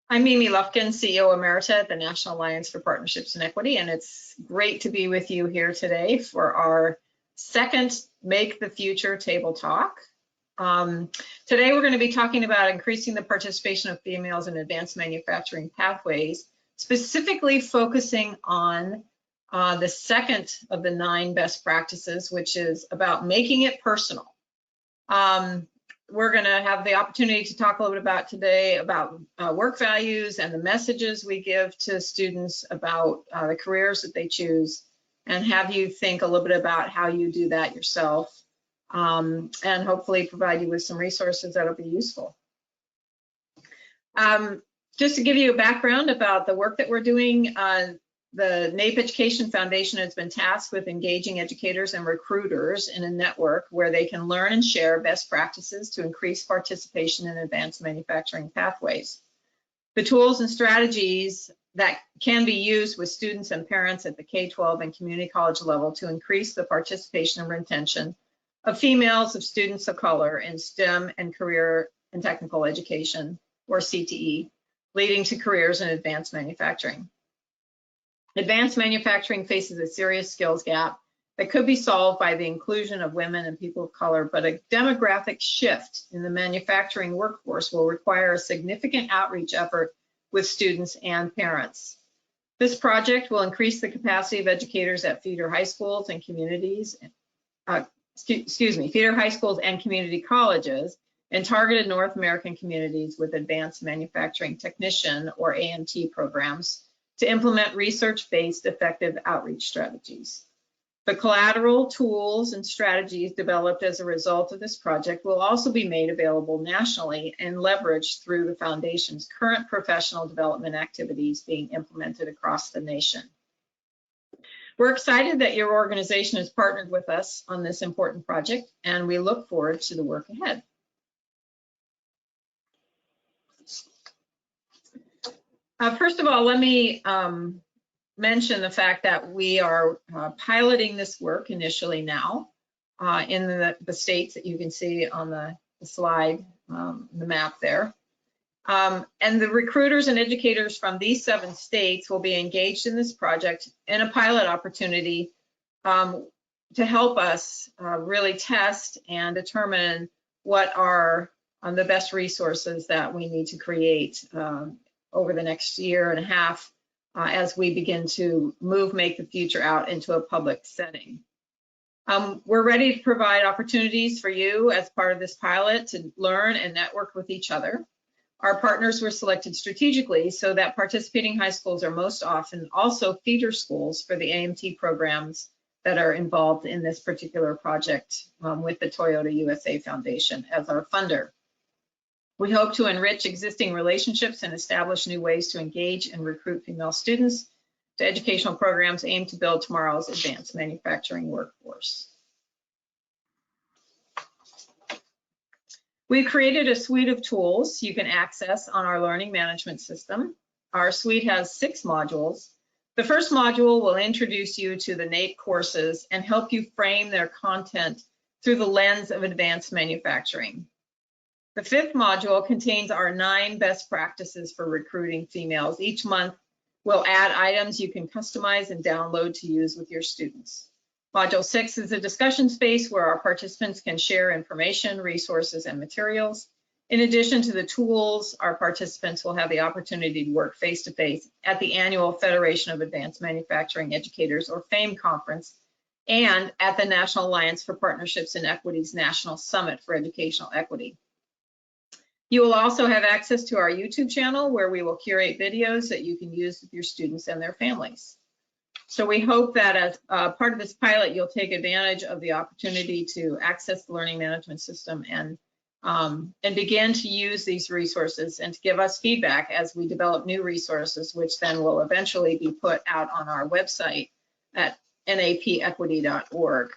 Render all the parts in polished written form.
I'm Mimi Lufkin, CEO Emerita at the National Alliance for Partnerships and Equity, and it's great to be with you here today for our second Make the Future Table Talk. Today we're going to be talking about increasing the participation of females in advanced manufacturing pathways, specifically focusing on the second of the 9 best practices, which is about making it personal. We're going to have the opportunity to talk a little bit about today about work values and the messages we give to students about the careers that they choose, and have you think a little bit about how you do that yourself, and hopefully provide you with some resources that'll be useful. Just to give you a background about the work that we're doing, the NAEP Education Foundation has been tasked with engaging educators and recruiters in a network where they can learn and share best practices to increase participation in advanced manufacturing pathways. The tools and strategies that can be used with students and parents at the K-12 and community college level to increase the participation and retention of females, of students of color in STEM and career and technical education, or CTE, leading to careers in advanced manufacturing. Advanced manufacturing faces a serious skills gap that could be solved by the inclusion of women and people of color, but a demographic shift in the manufacturing workforce will require a significant outreach effort with students and parents. This project will increase the capacity of educators at feeder high schools and communities, feeder high schools and community colleges and targeted North American communities with advanced manufacturing technician or AMT programs to implement research-based effective outreach strategies. The collateral, tools, and strategies developed as a result of this project will also be made available nationally and leveraged through the Foundation's current professional development activities being implemented across the nation. We're excited that your organization has partnered with us on this important project, and we look forward to the work ahead. First of all, let me mention the fact that we are piloting this work initially now in the states that you can see on the slide, the map there. And the recruiters and educators from these 7 states will be engaged in this project in a pilot opportunity to help us really test and determine what are the best resources that we need to create over the next year and a half as we begin to move Make the Future out into a public setting. We're ready to provide opportunities for you as part of this pilot to learn and network with each other. Our partners were selected strategically so that participating high schools are most often also feeder schools for the AMT programs that are involved in this particular project with the Toyota USA Foundation as our funder. We hope to enrich existing relationships and establish new ways to engage and recruit female students to educational programs aimed to build tomorrow's advanced manufacturing workforce. We've created a suite of tools you can access on our learning management system. Our suite has 6 modules. The first module will introduce you to the NAEP courses and help you frame their content through the lens of advanced manufacturing. The 5th module contains our 9 best practices for recruiting females. Each month, we'll add items you can customize and download to use with your students. Module 6 is a discussion space where our participants can share information, resources, and materials. In addition to the tools, our participants will have the opportunity to work face-to-face at the annual Federation of Advanced Manufacturing Educators, or FAME conference, and at the National Alliance for Partnerships and Equity's National Summit for Educational Equity. You will also have access to our YouTube channel where we will curate videos that you can use with your students and their families. So we hope that as part of this pilot, you'll take advantage of the opportunity to access the learning management system and begin to use these resources and to give us feedback as we develop new resources, which then will eventually be put out on our website at napequity.org.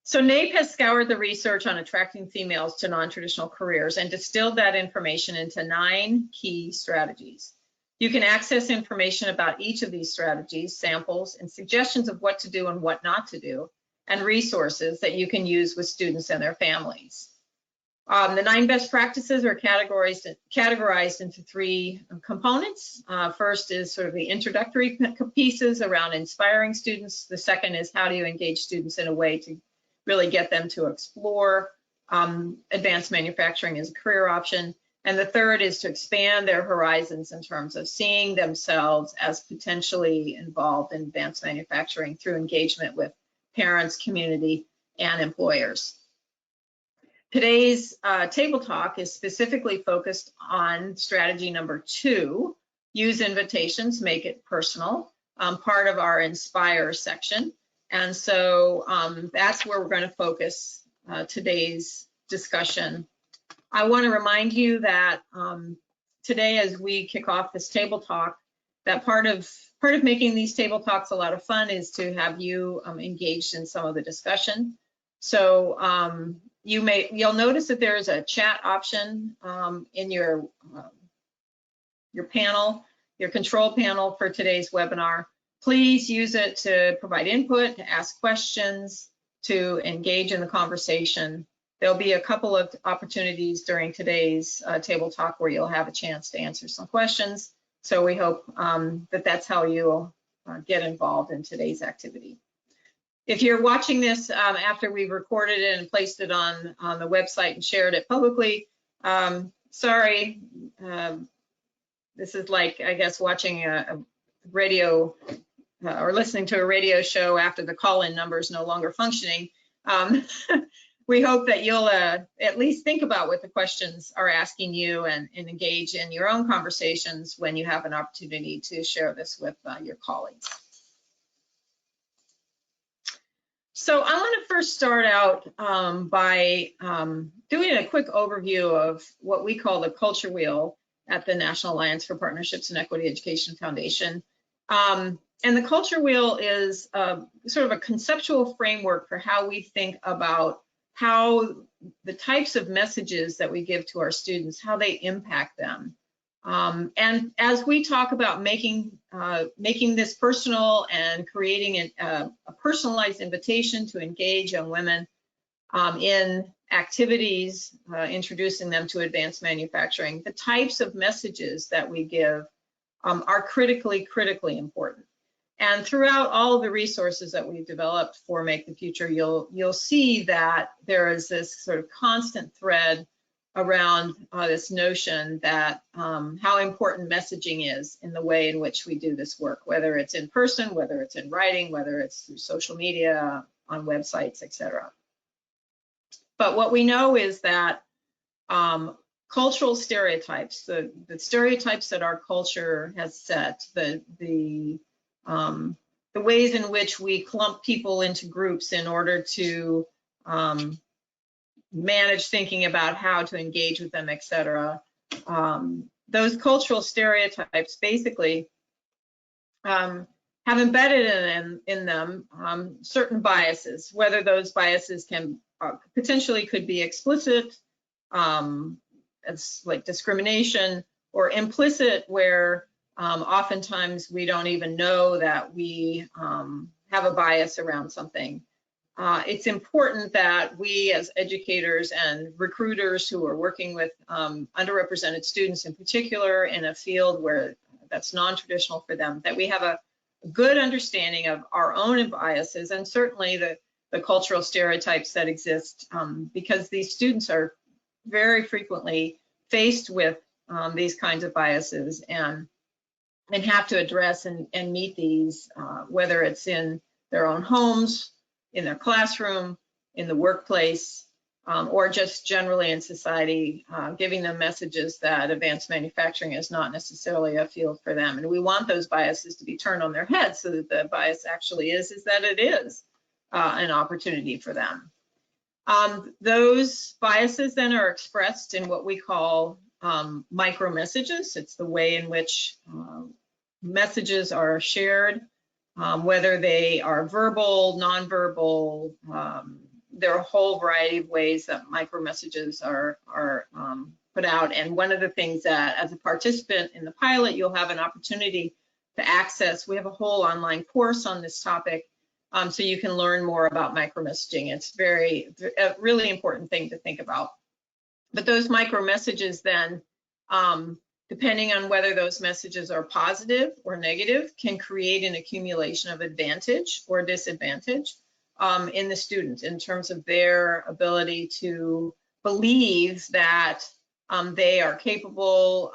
So NAEP has scoured the research on attracting females to non-traditional careers and distilled that information into 9 key strategies. You can access information about each of these strategies, samples, and suggestions of what to do and what not to do and resources that you can use with students and their families. The 9 best practices are categorized into 3 components. First is sort of the introductory pieces around inspiring students. The second is how do you engage students in a way to really get them to explore advanced manufacturing as a career option. And the third is to expand their horizons in terms of seeing themselves as potentially involved in advanced manufacturing through engagement with parents, community, and employers. Today's table talk is specifically focused on strategy number 2, use invitations, make it personal, part of our Inspire section. And so that's where we're going to focus today's discussion. I want to remind you that today, as we kick off this table talk, that part of making these table talks a lot of fun is to have you engaged in some of the discussion. So you'll notice that there is a chat option in your panel, your control panel for today's webinar. Please use it to provide input, to ask questions, to engage in the conversation. There'll be a couple of opportunities during today's table talk where you'll have a chance to answer some questions. So we hope that that's how you'll get involved in today's activity. If you're watching this after we've recorded it and placed it on the website and shared it publicly, sorry, this is like, I guess, watching a radio or listening to a radio show after the call-in number is no longer functioning. We hope that you'll at least think about what the questions are asking you and engage in your own conversations when you have an opportunity to share this with your colleagues. So I want to first start out by doing a quick overview of what we call the culture wheel at the National Alliance for Partnerships and Equity Education Foundation. And the culture wheel is sort of a conceptual framework for how we think about how the types of messages that we give to our students, how they impact them. And as we talk about making this personal and creating a personalized invitation to engage young women in activities, introducing them to advanced manufacturing, the types of messages that we give are critically important. And throughout all of the resources that we've developed for Make the Future, you'll see that there is this sort of constant thread around this notion that how important messaging is in the way in which we do this work, whether it's in person, whether it's in writing, whether it's through social media, on websites, etc. But what we know is that cultural stereotypes, the stereotypes that our culture has set, the ways in which we clump people into groups in order to manage thinking about how to engage with them, etc. Those cultural stereotypes basically have embedded in them certain biases, whether those biases can potentially could be explicit, as like discrimination, or implicit, where oftentimes we don't even know that we have a bias around something. It's important that we as educators and recruiters who are working with underrepresented students in particular in a field where that's non-traditional for them, that we have a good understanding of our own biases and certainly the cultural stereotypes that exist, because these students are very frequently faced with these kinds of biases and have to address and meet these, whether it's in their own homes, in their classroom, in the workplace, or just generally in society, giving them messages that advanced manufacturing is not necessarily a field for them. And we want those biases to be turned on their heads so that the bias actually is that it is an opportunity for them. Those biases then are expressed in what we call micro messages. It's the way in which messages are shared, whether they are verbal, nonverbal. There are a whole variety of ways that micro messages are put out. And one of the things that, as a participant in the pilot, you'll have an opportunity to access. We have a whole online course on this topic so you can learn more about micromessaging. It's a really important thing to think about. But those micromessages then, depending on whether those messages are positive or negative, can create an accumulation of advantage or disadvantage in the student in terms of their ability to believe that they are capable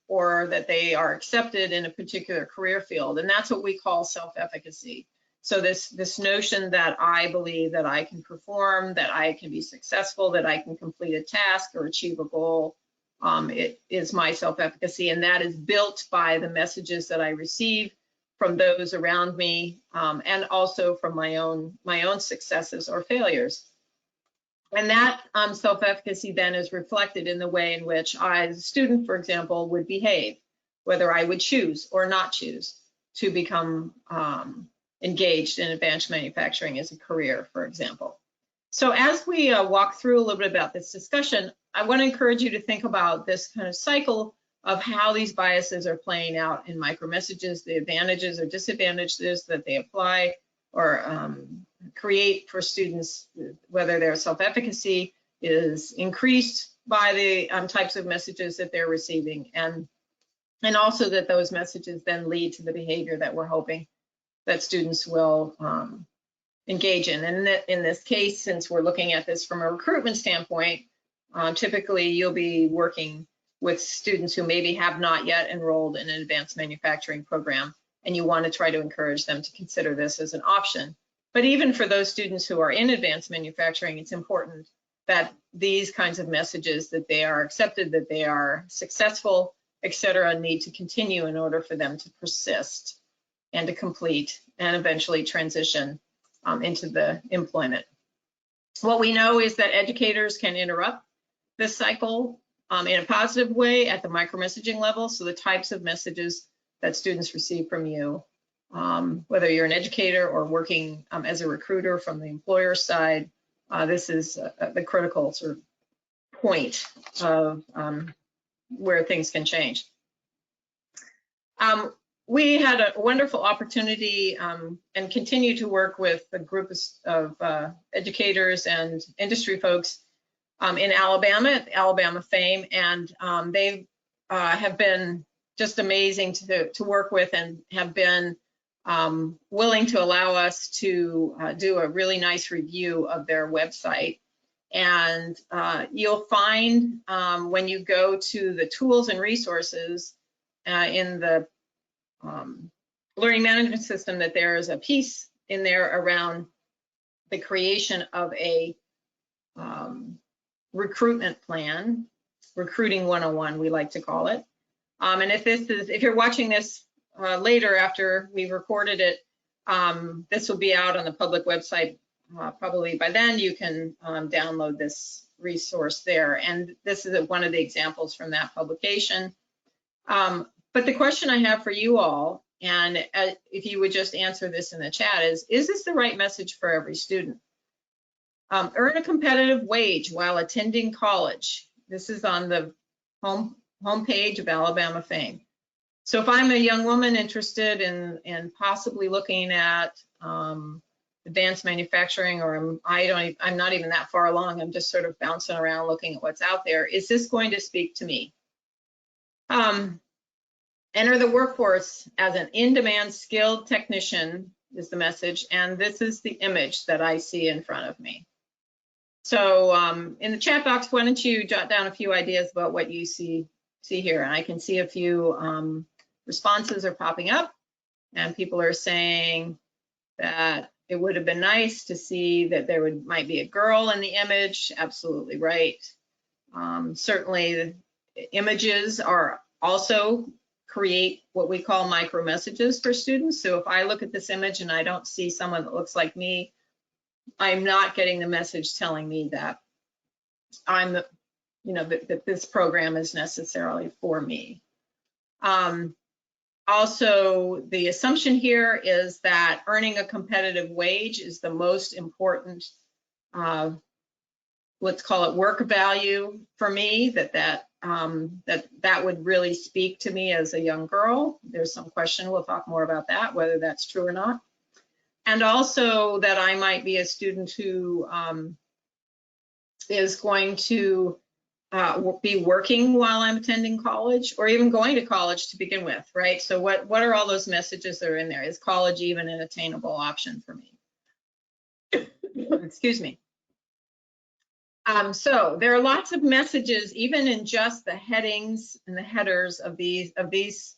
or that they are accepted in a particular career field. And that's what we call self-efficacy. So this notion that I believe that I can perform, that I can be successful, that I can complete a task or achieve a goal, it is my self-efficacy, and that is built by the messages that I receive from those around me, and also from my own successes or failures. And that self-efficacy then is reflected in the way in which I, as a student, for example, would behave, whether I would choose or not choose to become engaged in advanced manufacturing as a career, for example. So as we walk through a little bit about this discussion, I want to encourage you to think about this kind of cycle of how these biases are playing out in micromessages, the advantages or disadvantages that they apply or create for students, whether their self-efficacy is increased by the types of messages that they're receiving, and also that those messages then lead to the behavior that we're hoping that students will engage in. And in this case, since we're looking at this from a recruitment standpoint, typically you'll be working with students who maybe have not yet enrolled in an advanced manufacturing program, and you want to try to encourage them to consider this as an option. But even for those students who are in advanced manufacturing, it's important that these kinds of messages, that they are accepted, that they are successful, et cetera, need to continue in order for them to persist and to complete and eventually transition into the employment. What we know is that educators can interrupt this cycle in a positive way at the micromessaging level. So the types of messages that students receive from you, whether you're an educator or working as a recruiter from the employer side, this is the critical sort of point of where things can change. We had a wonderful opportunity and continue to work with a group of educators and industry folks in Alabama, Alabama FAME, and they have been just amazing to work with and have been willing to allow us to do a really nice review of their website. And you'll find when you go to the tools and resources in the learning management system that there is a piece in there around the creation of a recruitment plan, recruiting 101, we like to call it. And if you're watching this later after we've recorded it, this will be out on the public website probably by then. You can download this resource there. And this is one of the examples from that publication. But the question I have for you all, and if you would just answer this in the chat, is this the right message for every student? Earn a competitive wage while attending college. This is on the homepage of Alabama FAME. So if I'm a young woman interested in possibly looking at advanced manufacturing, or I'm not even that far along, I'm just sort of bouncing around looking at what's out there, is this going to speak to me? Enter the workforce as an in-demand skilled technician is the message, and this is the image that I see in front of me. So in the chat box, why don't you jot down a few ideas about what you see here? And I can see a few responses are popping up, and people are saying that it would have been nice to see that there might be a girl in the image. Absolutely right. Certainly the images are also create what we call micro messages for students. So if I look at this image and I don't see someone that looks like me, I'm not getting the message telling me that I'm the, that this program is necessarily for me. Also, the assumption here is that earning a competitive wage is the most important, let's call it work value for me, that would really speak to me as a young girl. There's some question, we'll talk more about that, whether that's true or not. And also that I might be a student who is going to be working while I'm attending college, or even going to college to begin with, right? So what are all those messages that are in there? Is college even an attainable option for me? Excuse me. So there are lots of messages, even in just the headings and the headers of this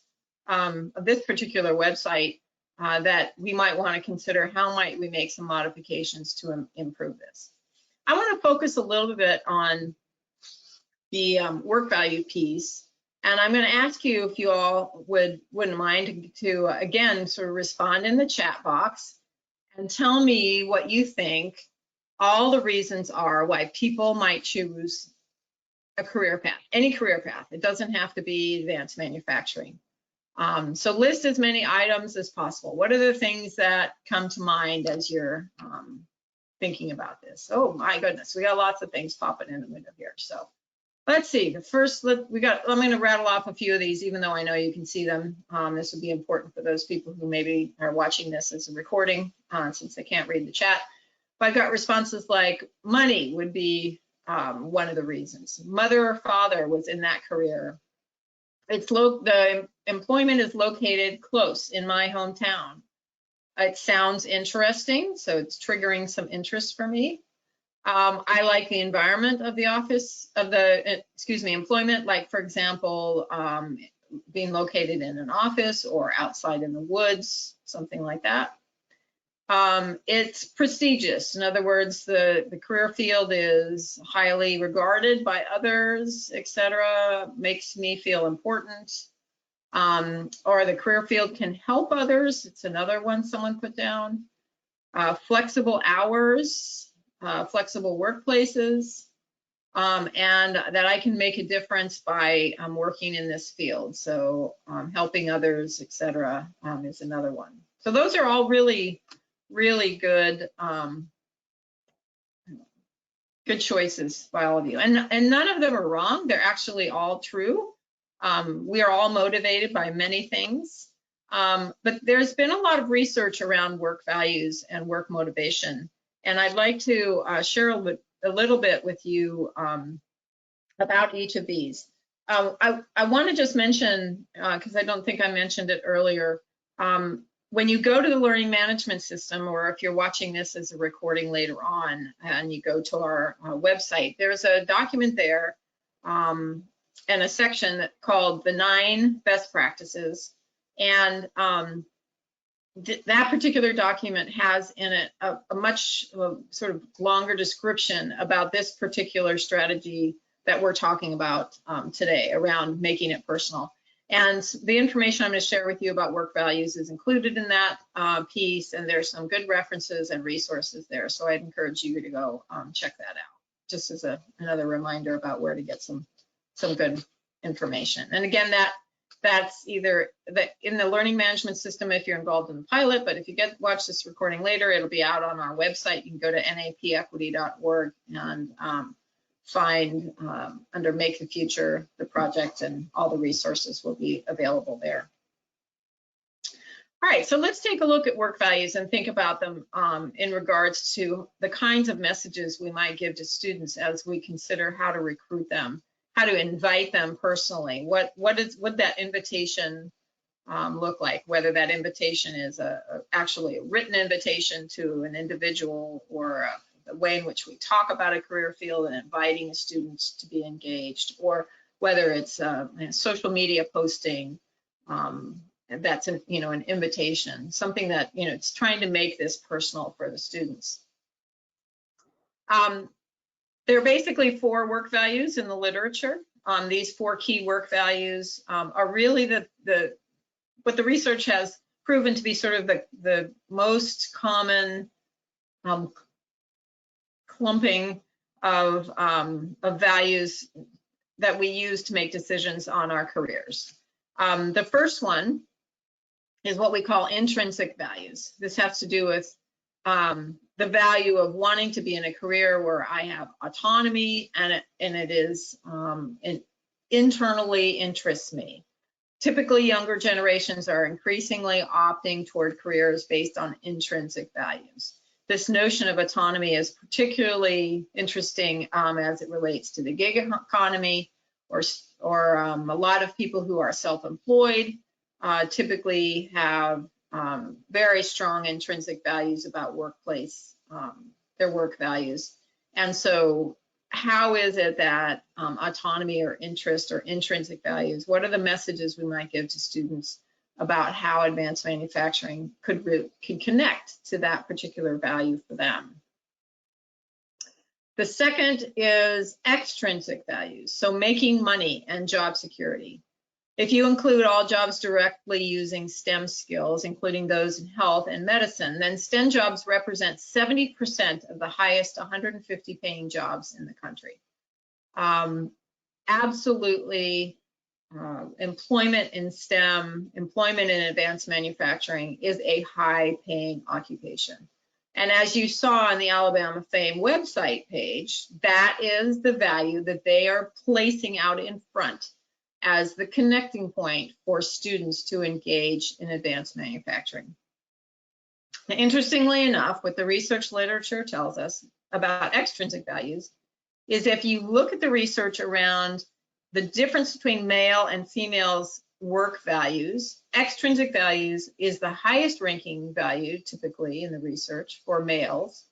particular website, that we might want to consider. How might we make some modifications to improve this? I want to focus a little bit on the work value piece, and I'm going to ask you if you all wouldn't mind to again sort of respond in the chat box and tell me what you think all the reasons are why people might choose a career path, any career path. It doesn't have to be advanced manufacturing. So list as many items as possible. What are the things that come to mind as you're thinking about this? Oh my goodness, we got lots of things popping in the window here. So let's see. The first, I'm going to rattle off a few of these, even though I know you can see them. This would be important for those people who maybe are watching this as a recording, since they can't read the chat. But I've got responses like money would be one of the reasons. Mother or father was in that career. The employment is located close in my hometown. It sounds interesting, so it's triggering some interest for me. I like the environment of the office of employment, like for example, being located in an office or outside in the woods, something like that. It's prestigious. In other words, the career field is highly regarded by others, etc. Makes me feel important. Or the career field can help others. It's another one someone put down. Flexible hours, flexible workplaces, and that I can make a difference by working in this field. So helping others, etc. Is another one. So those are all really good good choices by all of you, and none of them are wrong. They're actually all true. We are all motivated by many things, but there's been a lot of research around work values and work motivation, and I'd like to share a little bit with you about each of these. I want to just mention, because I don't think I mentioned it earlier, when you go to the learning management system, or if you're watching this as a recording later on and you go to our website, there's a document there and a section called the 9 best practices. And that particular document has in it a much sort of longer description about this particular strategy that we're talking about today around making it personal. And the information I'm going to share with you about work values is included in that piece, and there's some good references and resources there. So I'd encourage you to go check that out, just as another reminder about where to get some good information. And again, that's either in the learning management system if you're involved in the pilot, but if you watch this recording later, it'll be out on our website. You can go to napequity.org and find under Make the Future, the project, and all the resources will be available there. All right, so let's take a look at work values and think about them in regards to the kinds of messages we might give to students as we consider how to recruit them, how to invite them personally. What that invitation look like, whether that invitation is actually a written invitation to an individual, or the way in which we talk about a career field and inviting students to be engaged, or whether it's a social media posting that's an invitation, something that it's trying to make this personal for the students. There are basically 4 work values in the literature. These 4 key work values are really what the research has proven to be sort of the most common clumping of values that we use to make decisions on our careers. The first one is what we call intrinsic values. This has to do with the value of wanting to be in a career where I have autonomy and it is internally interests me. Typically, younger generations are increasingly opting toward careers based on intrinsic values. This notion of autonomy is particularly interesting as it relates to the gig economy, or a lot of people who are self-employed typically have very strong intrinsic values about workplace, their work values. And so how is it that autonomy or interest or intrinsic values, what are the messages we might give to students about how advanced manufacturing could connect to that particular value for them? The second is extrinsic values, so making money and job security. If you include all jobs directly using STEM skills, including those in health and medicine, then STEM jobs represent 70% of the highest 150 paying jobs in the country. Absolutely, employment in STEM, employment in advanced manufacturing is a high paying occupation. And as you saw on the Alabama FAME website page, that is the value that they are placing out in front as the connecting point for students to engage in advanced manufacturing. Now, interestingly enough, what the research literature tells us about extrinsic values is if you look at the research around the difference between male and female's work values, extrinsic values is the highest ranking value typically in the research for males.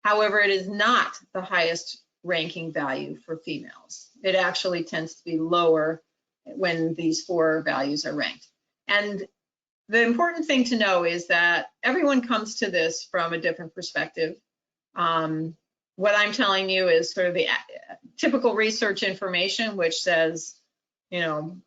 However, it is not the highest ranking value for females. It actually tends to be lower when these four values are ranked. And the important thing to know is that everyone comes to this from a different perspective. What I'm telling you is sort of the typical research information, which says, you know,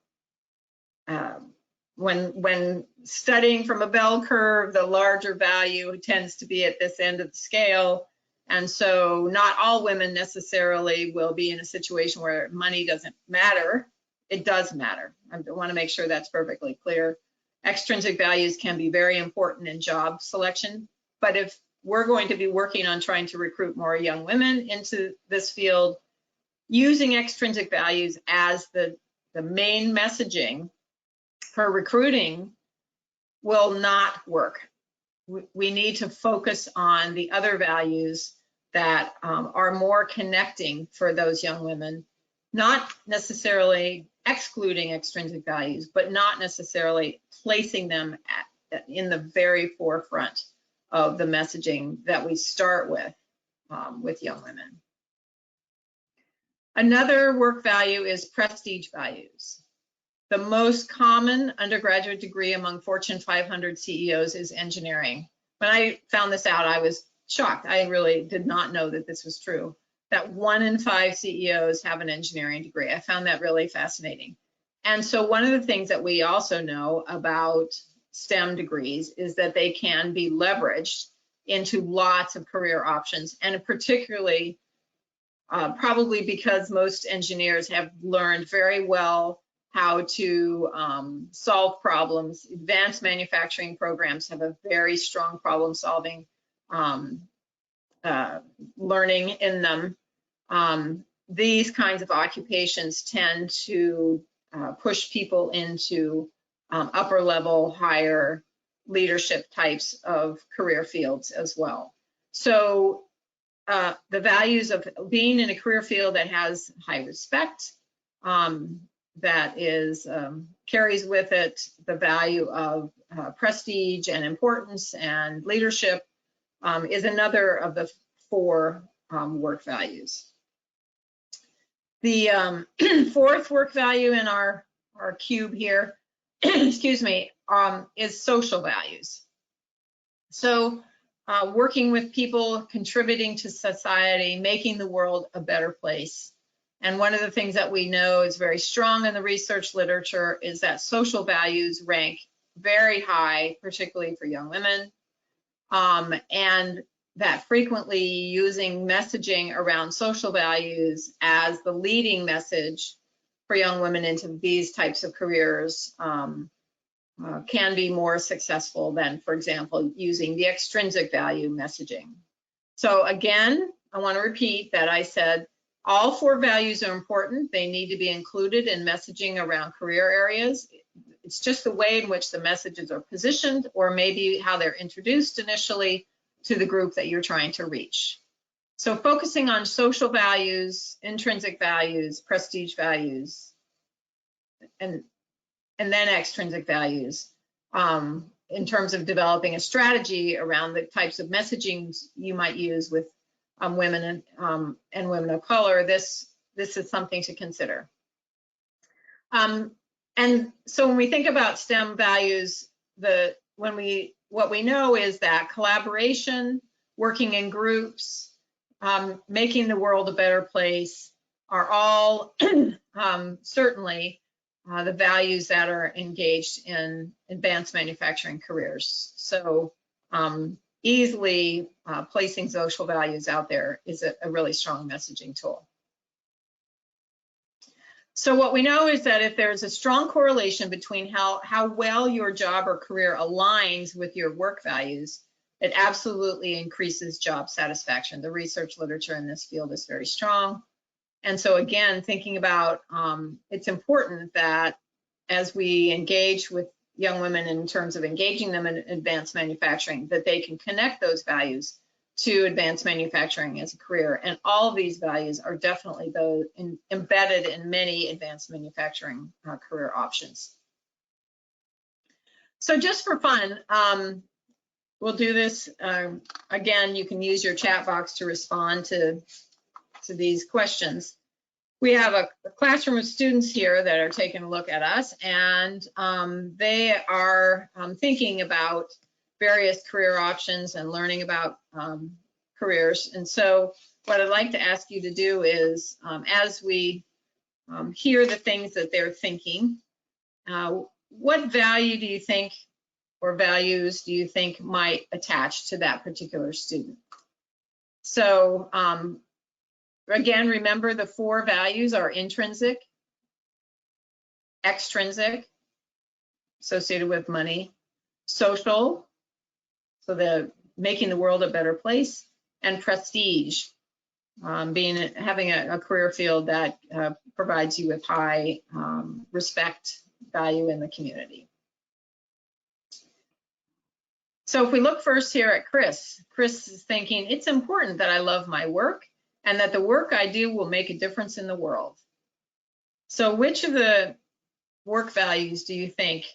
when studying from a bell curve, the larger value tends to be at this end of the scale. And so not all women necessarily will be in a situation where money doesn't matter. It does matter. I want to make sure that's perfectly clear. Extrinsic values can be very important in job selection, but if we're going to be working on trying to recruit more young women into this field, using extrinsic values as the main messaging for recruiting will not work. We need to focus on the other values that are more connecting for those young women, not necessarily excluding extrinsic values, but not necessarily placing them in the very forefront of the messaging that we start with young women. Another work value is prestige values. The most common undergraduate degree among Fortune 500 CEOs is engineering. When I found this out, I was shocked. I really did not know that this was true, that 1 in 5 CEOs have an engineering degree. I found that really fascinating. And so one of the things that we also know about STEM degrees is that they can be leveraged into lots of career options, and particularly probably because most engineers have learned very well how to solve problems. Advanced manufacturing programs have a very strong problem-solving learning in them. These kinds of occupations tend to push people into upper level, higher leadership types of career fields as well. So the values of being in a career field that has high respect, that is carries with it the value of prestige and importance and leadership is another of the 4 work values. The fourth work value in our cube here, excuse me, is social values. So working with people, contributing to society, making the world a better place. And one of the things that we know is very strong in the research literature is that social values rank very high, particularly for young women, and that frequently using messaging around social values as the leading message for young women into these types of careers can be more successful than, for example, using the extrinsic value messaging. So again, I want to repeat that I said all 4 values are important. They need to be included in messaging around career areas. It's just the way in which the messages are positioned, or maybe how they're introduced initially to the group that you're trying to reach. So focusing on social values, intrinsic values, prestige values, and then extrinsic values, in terms of developing a strategy around the types of messaging you might use with women and women of color. This is something to consider. And so when we think about STEM values, what we know is that collaboration, working in groups, making the world a better place are all certainly the values that are engaged in advanced manufacturing careers. So easily placing social values out there is a really strong messaging tool. So what we know is that if there's a strong correlation between how well your job or career aligns with your work values, it absolutely increases job satisfaction. The research literature in this field is very strong. And so again, thinking about, it's important that as we engage with young women in terms of engaging them in advanced manufacturing, that they can connect those values to advanced manufacturing as a career. And all of these values are definitely embedded in many advanced manufacturing career options. So just for fun, we'll do this. Again, you can use your chat box to respond to these questions. We have a classroom of students here that are taking a look at us, and they are thinking about various career options and learning about careers. And so what I'd like to ask you to do is, as we hear the things that they're thinking, what value do you think, or values do you think might attach to that particular student? So again, remember the 4 values are intrinsic, extrinsic, associated with money, social, so making the world a better place, and prestige, having a career field that provides you with high respect, value in the community. So if we look first here at Chris is thinking, it's important that I love my work and that the work I do will make a difference in the world. So which of the work values do you think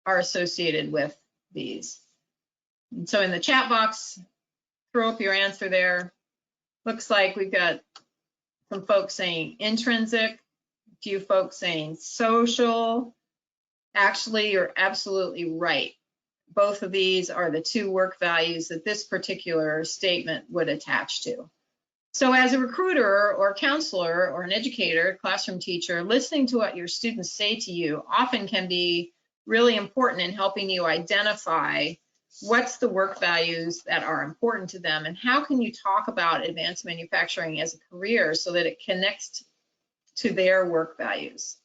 are associated with these? And so in the chat box, throw up your answer there. Looks like we've got some folks saying intrinsic, a few folks saying social. Actually, you're absolutely right. Both of these are the 2 work values that this particular statement would attach to. So as a recruiter or counselor or an educator, classroom teacher, listening to what your students say to you often can be really important in helping you identify what's the work values that are important to them, and how can you talk about advanced manufacturing as a career so that it connects to their work values.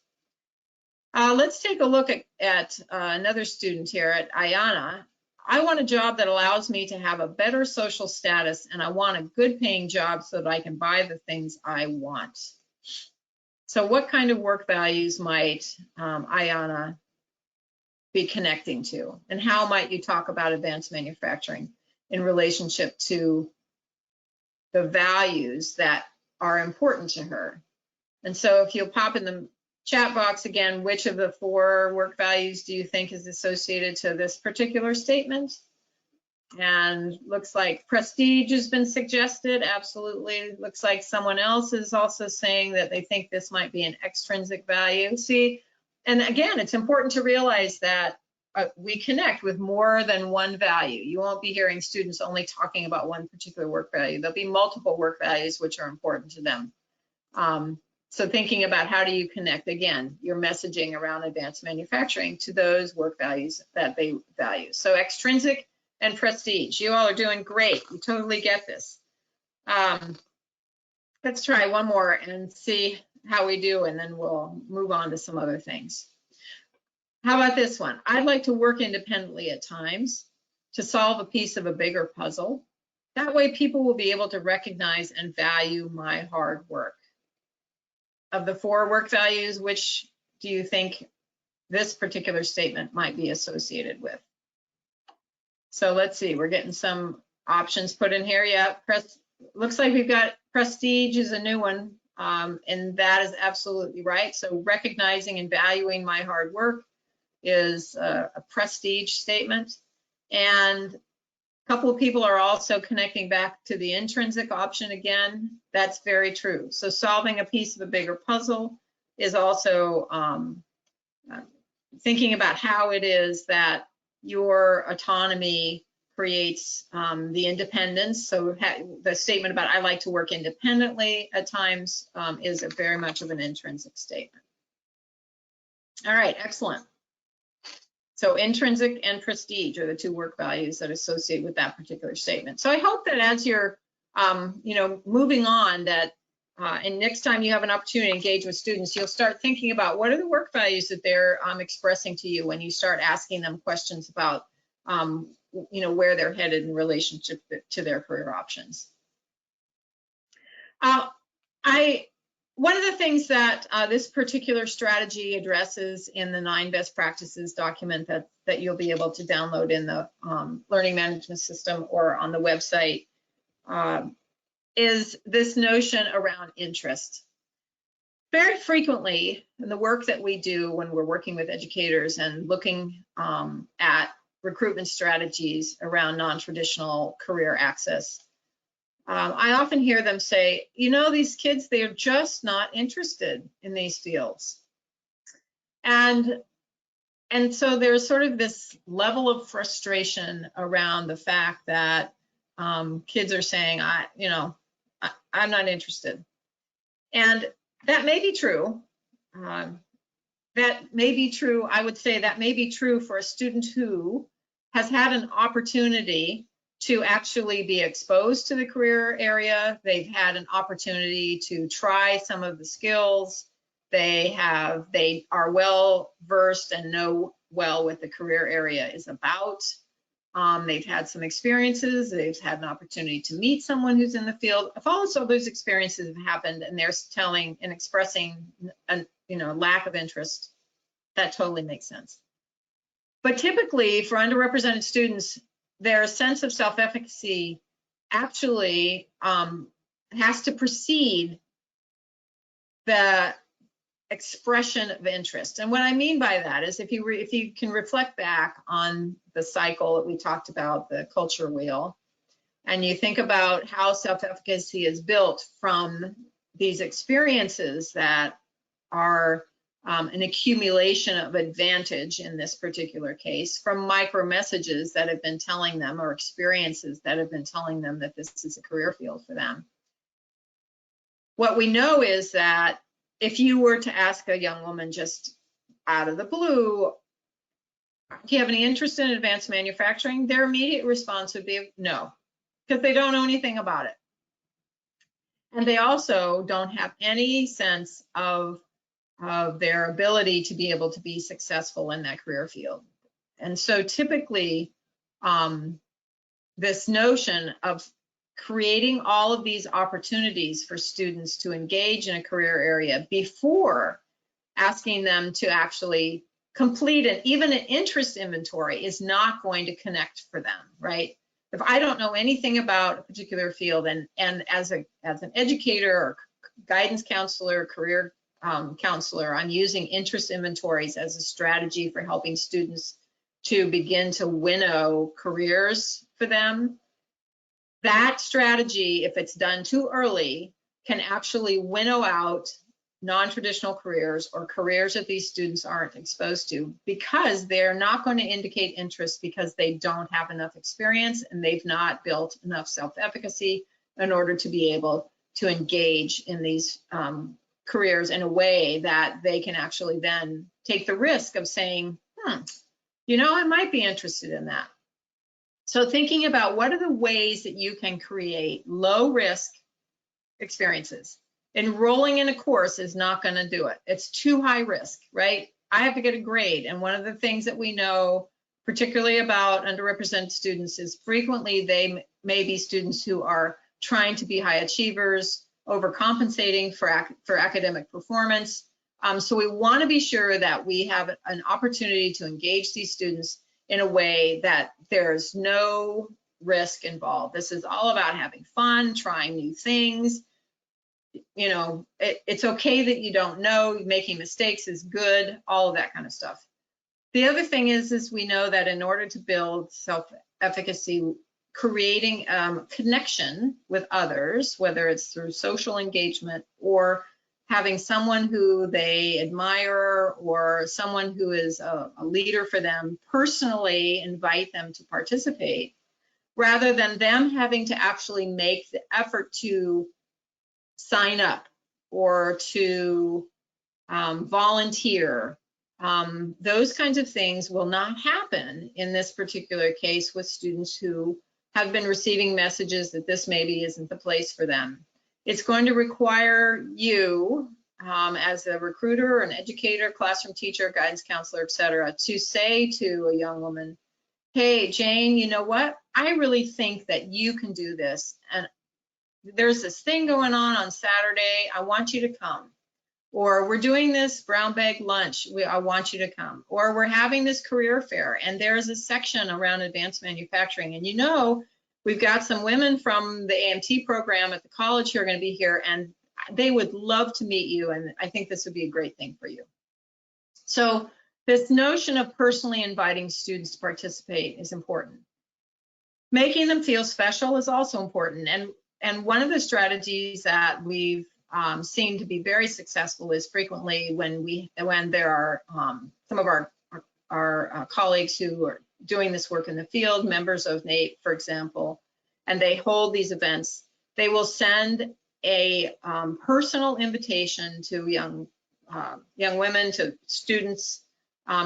Let's take a look at another student here, at Ayana. I want a job that allows me to have a better social status, and I want a good paying job so that I can buy the things I want. So what kind of work values might Ayana be connecting to, and how might you talk about advanced manufacturing in relationship to the values that are important to her? And so if you'll pop in the chat box again, which of the 4 work values do you think is associated to this particular statement? And looks like prestige has been suggested. Absolutely. Looks like someone else is also saying that they think this might be an extrinsic value. See, and again, it's important to realize that we connect with more than one value. You won't be hearing students only talking about one particular work value. There'll be multiple work values which are important to them. So thinking about how do you connect, again, your messaging around advanced manufacturing to those work values that they value. So extrinsic and prestige, you all are doing great. You totally get this. Let's try one more and see how we do, and then we'll move on to some other things. How about this one? I'd like to work independently at times to solve a piece of a bigger puzzle. That way people will be able to recognize and value my hard work. Of the 4 work values, which do you think this particular statement might be associated with. So let's see, we're getting some options put in here. Yeah, looks like we've got prestige is a new one, and that is absolutely right. So recognizing and valuing my hard work is a prestige statement. And a couple of people are also connecting back to the intrinsic option again. That's very true. So solving a piece of a bigger puzzle is also thinking about how it is that your autonomy creates the independence. So the statement about I like to work independently at times is very much of an intrinsic statement. All right, excellent. So intrinsic and prestige are the two work values that associate with that particular statement. So I hope that as you're, moving on, that and next time you have an opportunity to engage with students, you'll start thinking about what are the work values that they're expressing to you when you start asking them questions about, where they're headed in relationship to their career options. One of the things that this particular strategy addresses in the 9 best practices document that you'll be able to download in the learning management system or on the website is this notion around interest. Very frequently in the work that we do when we're working with educators and looking at recruitment strategies around non-traditional career access, I often hear them say, these kids, they're just not interested in these fields. And so there's sort of this level of frustration around the fact that kids are saying, I'm not interested. And that may be true. That may be true. I would say that may be true for a student who has had an opportunity to actually be exposed to the career area. They've had an opportunity to try some of the skills. They are well versed and know well what the career area is about. They've had some experiences. They've had an opportunity to meet someone who's in the field. If all of those experiences have happened and they're telling and expressing a lack of interest, that totally makes sense. But typically for underrepresented students, their sense of self-efficacy actually has to precede the expression of interest. And what I mean by that is if you can reflect back on the cycle that we talked about, the culture wheel, and you think about how self-efficacy is built from these experiences that are an accumulation of advantage in this particular case from micro messages that have been telling them or experiences that have been telling them that this is a career field for them. What we know is that if you were to ask a young woman just out of the blue, do you have any interest in advanced manufacturing? Their immediate response would be no, because they don't know anything about it. And they also don't have any sense of their ability to be able to be successful in that career field. And so typically, this notion of creating all of these opportunities for students to engage in a career area before asking them to actually complete even an interest inventory is not going to connect for them, right? If I don't know anything about a particular field and as an educator or guidance counselor, career counselor, I'm using interest inventories as a strategy for helping students to begin to winnow careers for them. That strategy, if it's done too early, can actually winnow out non-traditional careers or careers that these students aren't exposed to because they're not going to indicate interest because they don't have enough experience and they've not built enough self-efficacy in order to be able to engage in these careers in a way that they can actually then take the risk of saying, I might be interested in that. So thinking about what are the ways that you can create low risk experiences. Enrolling in a course is not going to do it. It's too high risk, right? I have to get a grade. And one of the things that we know, particularly about underrepresented students, is frequently they may be students who are trying to be high achievers, overcompensating for academic performance. So we want to be sure that we have an opportunity to engage these students in a way that there's no risk involved. This is all about having fun, trying new things. You know, it's okay that you don't know, making mistakes is good, all of that kind of stuff. The other thing is we know that in order to build self-efficacy, creating connection with others, whether it's through social engagement or having someone who they admire or someone who is a leader for them, personally invite them to participate, rather than them having to actually make the effort to sign up or to volunteer. Those kinds of things will not happen in this particular case with students who have been receiving messages that this maybe isn't the place for them. It's going to require you as a recruiter, an educator, classroom teacher, guidance counselor, etc., to say to a young woman, hey, Jane, you know what? I really think that you can do this. And there's this thing going on Saturday. I want you to come. Or we're doing this brown bag lunch. I want you to come. Or we're having this career fair and there's a section around advanced manufacturing. And you know, we've got some women from the AMT program at the college who are going to be here and they would love to meet you. And I think this would be a great thing for you. So this notion of personally inviting students to participate is important. Making them feel special is also important. And one of the strategies that we've seem to be very successful is frequently when there are some of our colleagues who are doing this work in the field, members of NAEP, for example, and they hold these events, they will send a personal invitation to young women, to students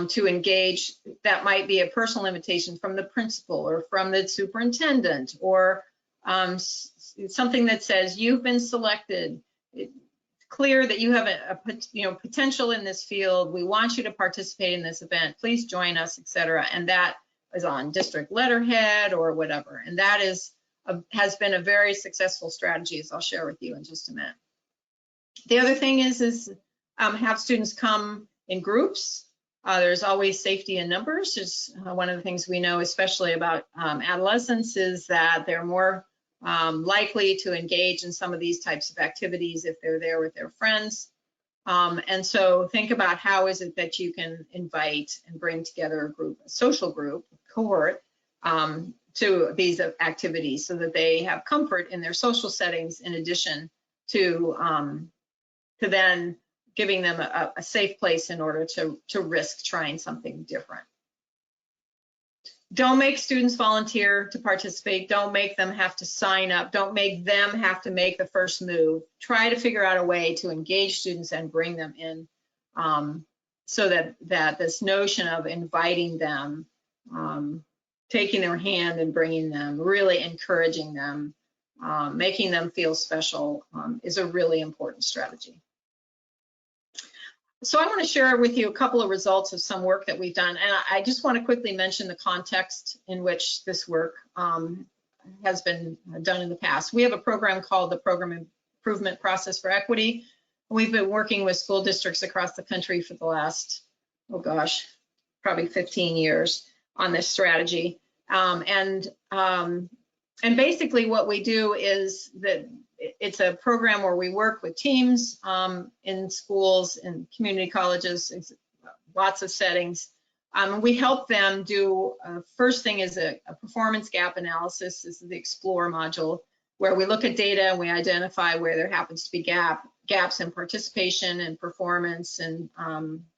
to engage. That might be a personal invitation from the principal or from the superintendent or something that says you've been selected. It's clear that you have a potential in this field. We want you to participate in this event. Please join us, etc. And that is on district letterhead or whatever. And that has been a very successful strategy, as I'll share with you in just a minute. The other thing is have students come in groups. There's always safety in numbers. Just one of the things we know, especially about adolescents, is that they're more likely to engage in some of these types of activities if they're there with their friends. And so think about how is it that you can invite and bring together a group, a social group, a cohort, to these activities so that they have comfort in their social settings in addition to then giving them a safe place in order to risk trying something different. Don't make students volunteer to participate. Don't make them have to sign up. Don't make them have to make the first move. Try to figure out a way to engage students and bring them in so that this notion of inviting them, taking their hand and bringing them, really encouraging them, making them feel special is a really important strategy. So I want to share with you a couple of results of some work that we've done. And I just want to quickly mention the context in which this work has been done in the past. We have a program called the Program Improvement Process for Equity. We've been working with school districts across the country for the last, oh gosh, probably 15 years on this strategy. And basically what we do is that it's a program where we work with teams in schools and community colleges, lots of settings. We help them do, first thing is a performance gap analysis. This is the Explore module, where we look at data and we identify where there happens to be gaps in participation and performance and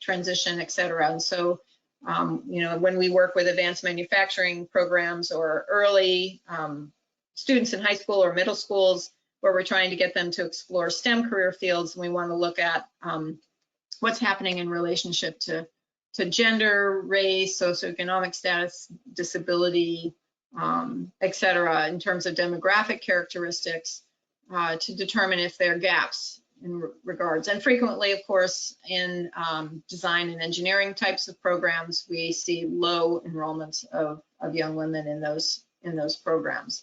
transition, et cetera. And so, when we work with advanced manufacturing programs or early students in high school or middle schools, where we're trying to get them to explore STEM career fields, and we want to look at what's happening in relationship to gender, race, socioeconomic status, disability, et cetera, in terms of demographic characteristics, to determine if there are gaps in regards. And frequently, of course, in design and engineering types of programs, we see low enrollments of young women in those programs.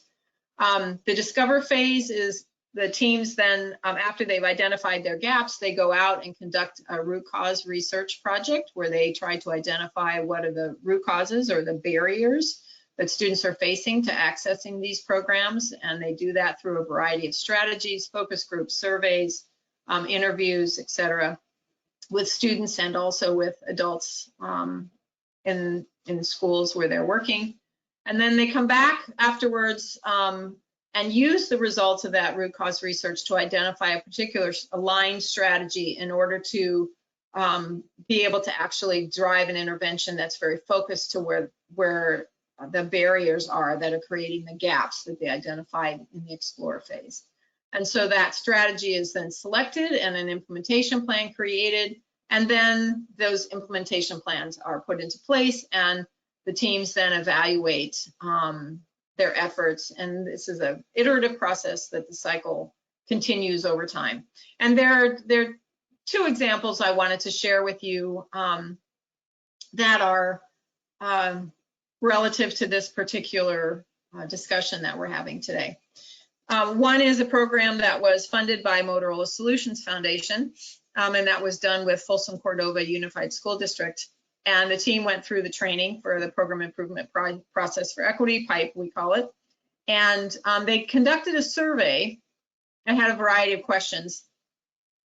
The Discover phase is the teams then, after they've identified their gaps, they go out and conduct a root cause research project where they try to identify what are the root causes or the barriers that students are facing to accessing these programs. And they do that through a variety of strategies, focus groups, surveys, interviews, etc., with students and also with adults in schools where they're working. And then they come back afterwards and use the results of that root cause research to identify a particular aligned strategy in order to be able to actually drive an intervention that's very focused to where the barriers are that are creating the gaps that they identified in the explore phase. And so that strategy is then selected and an implementation plan created, and then those implementation plans are put into place and the teams then evaluate their efforts. And this is an iterative process that the cycle continues over time. And there are two examples I wanted to share with you that are relative to this particular discussion that we're having today. One is a program that was funded by Motorola Solutions Foundation, and that was done with Folsom Cordova Unified School District. And the team went through the training for the Program Improvement Process for Equity, PIPE we call it. And they conducted a survey and had a variety of questions.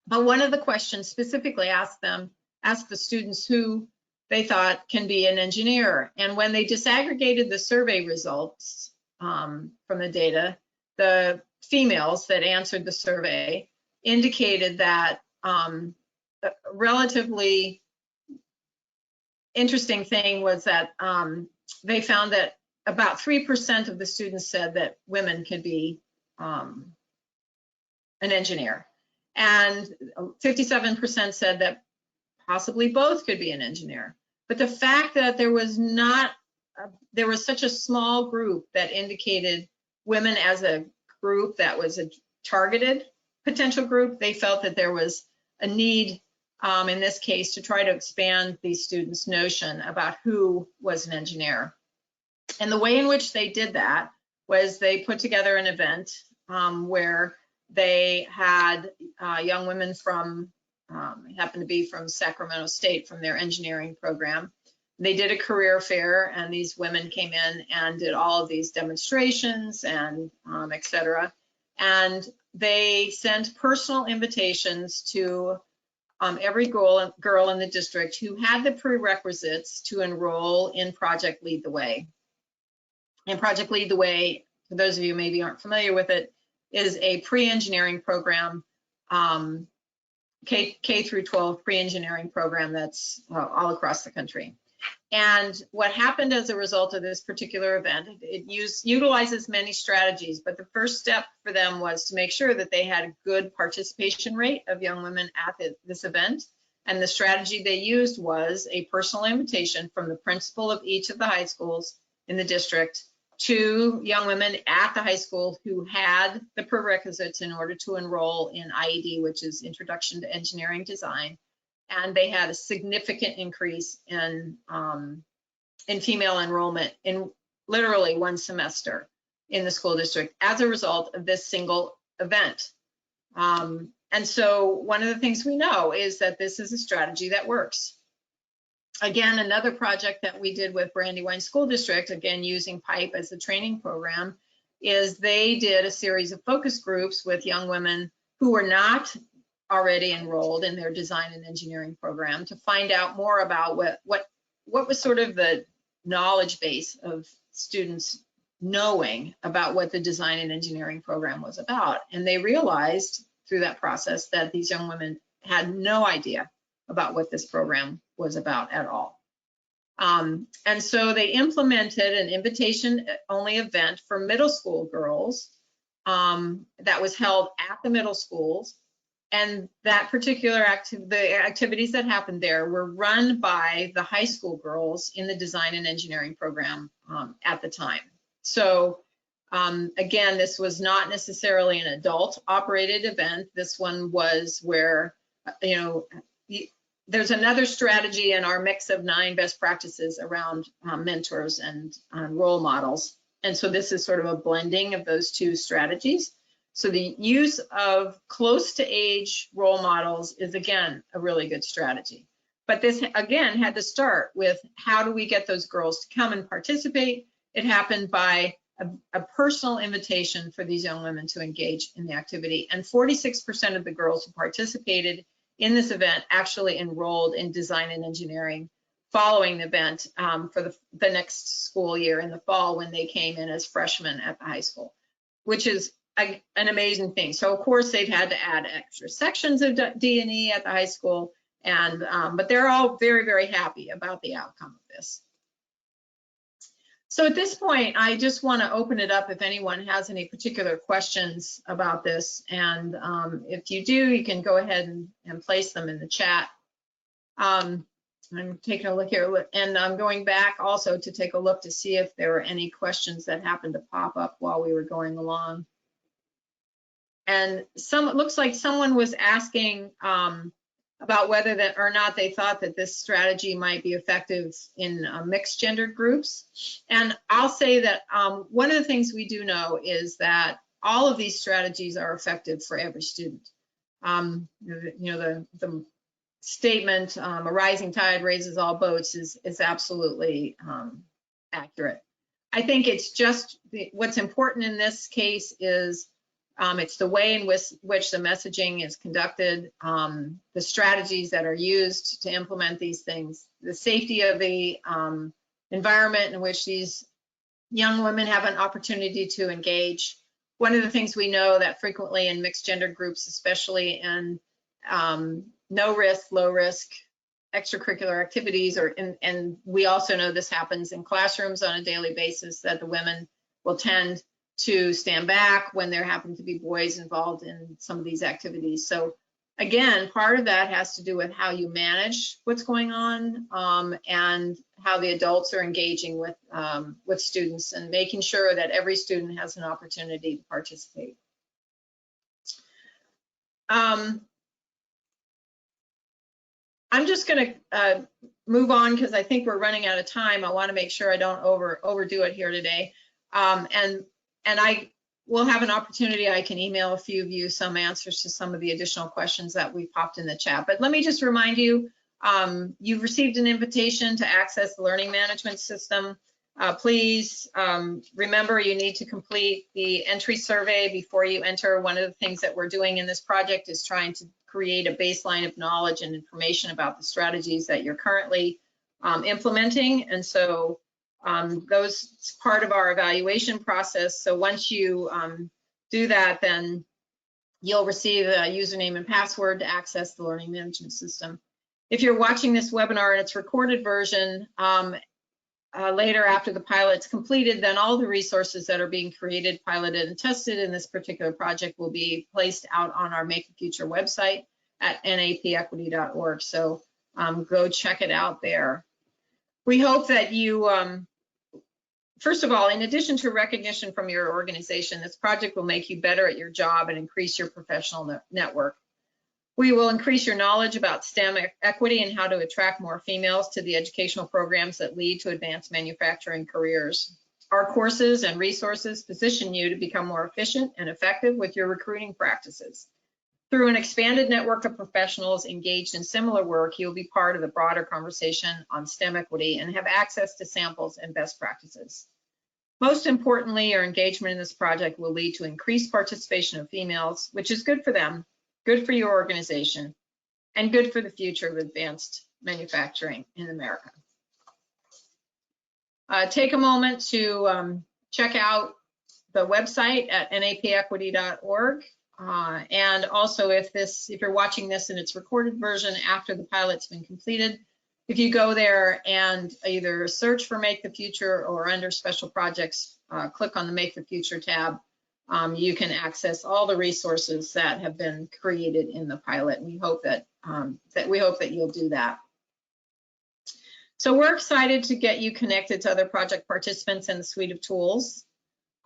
But one of the questions specifically asked the students who they thought can be an engineer. And when they disaggregated the survey results from the data, the females that answered the survey indicated that a relatively interesting thing was that they found that about 3% of the students said that women could be an engineer, and 57% said that possibly both could be an engineer. But the fact that there was such a small group that indicated women as a group that was a targeted potential group, they felt that there was a need in this case to try to expand these students' notion about who was an engineer. And the way in which they did that was they put together an event where they had young women from, happened to be from Sacramento State, from their engineering program. They did a career fair, and these women came in and did all of these demonstrations and et cetera. And they sent personal invitations to every girl in the district who had the prerequisites to enroll in Project Lead the Way. And Project Lead the Way, for those of you who maybe aren't familiar with it, is a pre-engineering program, K through 12 pre-engineering program that's all across the country. And what happened as a result of this particular event, it utilizes many strategies, but the first step for them was to make sure that they had a good participation rate of young women at this event. And the strategy they used was a personal invitation from the principal of each of the high schools in the district to young women at the high school who had the prerequisites in order to enroll in IED, which is Introduction to Engineering Design. And they had a significant increase in female enrollment in literally one semester in the school district as a result of this single event. And so one of the things we know is that this is a strategy that works. Again, another project that we did with Brandywine School District, again using PIPE as a training program, is they did a series of focus groups with young women who were not already enrolled in their design and engineering program to find out more about what was sort of the knowledge base of students knowing about what the design and engineering program was about. And they realized through that process that these young women had no idea about what this program was about at all. And so they implemented an invitation-only event for middle school girls that was held at the middle schools. And that particular the activities that happened there were run by the high school girls in the design and engineering program at the time. So again, this was not necessarily an adult operated event. This one was where, there's another strategy in our mix of 9 best practices around mentors and role models. And so this is sort of a blending of those two strategies. So the use of close to age role models is, again, a really good strategy. But this, again, had to start with how do we get those girls to come and participate? It happened by a personal invitation for these young women to engage in the activity. And 46% of the girls who participated in this event actually enrolled in design and engineering following the event for the next school year in the fall when they came in as freshmen at the high school, which is an amazing thing. So of course they've had to add extra sections of D&E at the high school, and but they're all very, very happy about the outcome of this. So at this point, I just want to open it up if anyone has any particular questions about this. And if you do, you can go ahead and place them in the chat. I'm taking a look here, and I'm going back also to take a look to see if there were any questions that happened to pop up while we were going along. And it looks like someone was asking about whether that or not they thought that this strategy might be effective in mixed gender groups. And I'll say that one of the things we do know is that all of these strategies are effective for every student. You know, the statement, a rising tide raises all boats is absolutely accurate. I think it's just what's important in this case is it's the way in which the messaging is conducted, the strategies that are used to implement these things, the safety of the environment in which these young women have an opportunity to engage. One of the things we know that frequently in mixed gender groups, especially in no risk, low risk extracurricular activities, and we also know this happens in classrooms on a daily basis, that the women will tend to stand back when there happen to be boys involved in some of these activities. So again, part of that has to do with how you manage what's going on and how the adults are engaging with students and making sure that every student has an opportunity to participate. I'm just going to move on because I think we're running out of time. I want to make sure I don't overdo it here today. And I will have an opportunity. I can email a few of you some answers to some of the additional questions that we popped in the chat. But let me just remind you, you've received an invitation to access the learning management system. Please remember you need to complete the entry survey before you enter. One of the things that we're doing in this project is trying to create a baseline of knowledge and information about the strategies that you're currently implementing. And so those part of our evaluation process. So once you do that, then you'll receive a username and password to access the learning management system. If you're watching this webinar in its recorded version later after the pilot's completed, then all the resources that are being created, piloted, and tested in this particular project will be placed out on our Make the Future website at napequity.org. So go check it out there. We hope that you first of all, in addition to recognition from your organization, this project will make you better at your job and increase your professional network. We will increase your knowledge about STEM equity and how to attract more females to the educational programs that lead to advanced manufacturing careers. Our courses and resources position you to become more efficient and effective with your recruiting practices. Through an expanded network of professionals engaged in similar work, you'll be part of the broader conversation on STEM equity and have access to samples and best practices. Most importantly, your engagement in this project will lead to increased participation of females, which is good for them, good for your organization, and good for the future of advanced manufacturing in America. Take a moment to check out the website at napequity.org. And also if you're watching this in its recorded version after the pilot's been completed, if you go there and either search for Make the Future or under special projects, click on the Make the Future tab, you can access all the resources that have been created in the pilot. And we hope that you'll do that. So we're excited to get you connected to other project participants in the suite of tools.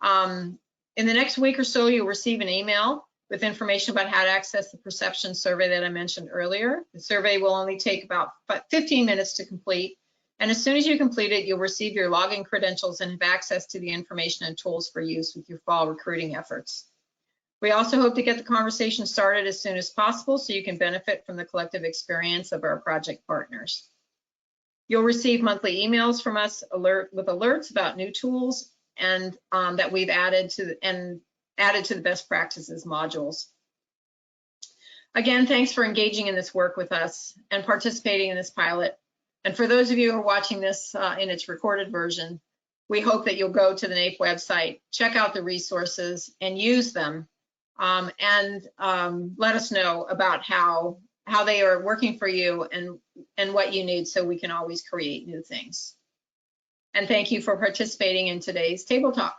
In the next week or so, you'll receive an email with information about how to access the perception survey that I mentioned earlier. The survey will only take about 15 minutes to complete. And as soon as you complete it, you'll receive your login credentials and have access to the information and tools for use with your fall recruiting efforts. We also hope to get the conversation started as soon as possible so you can benefit from the collective experience of our project partners. You'll receive monthly emails from us with alerts about new tools and that we've added to the best practices modules. Again, thanks for engaging in this work with us and participating in this pilot. And for those of you who are watching this in its recorded version, we hope that you'll go to the NAEP website, check out the resources and use them, and let us know about how they are working for you and what you need so we can always create new things. And thank you for participating in today's Table Talk.